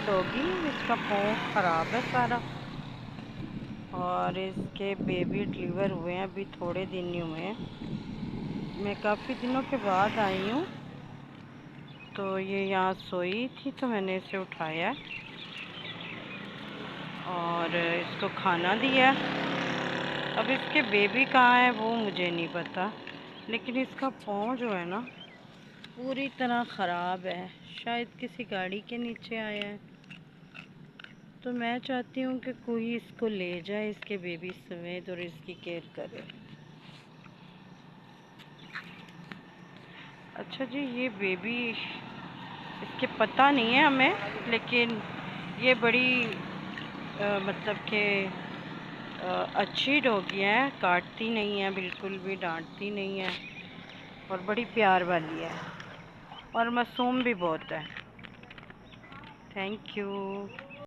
Doggy, इसका पाँव ख़राब है सारा और इसके बेबी डिलीवर हुए हैं, अभी थोड़े दिन ही हुए हैं। मैं काफ़ी दिनों के बाद आई हूँ तो ये यहाँ सोई थी तो मैंने इसे उठाया और इसको खाना दिया। अब इसके बेबी कहाँ है वो मुझे नहीं पता, लेकिन इसका पाँव जो है ना पूरी तरह ख़राब है, शायद किसी गाड़ी के नीचे आया है। तो मैं चाहती हूँ कि कोई इसको ले जाए इसके बेबी समेत और इसकी केयर करे। अच्छा जी, ये बेबी इसके पता नहीं है हमें, लेकिन ये बड़ी मतलब कि अच्छी डॉगी है, काटती नहीं है बिल्कुल भी, डांटती नहीं है और बड़ी प्यार वाली है और मासूम भी बहुत है। Thank you.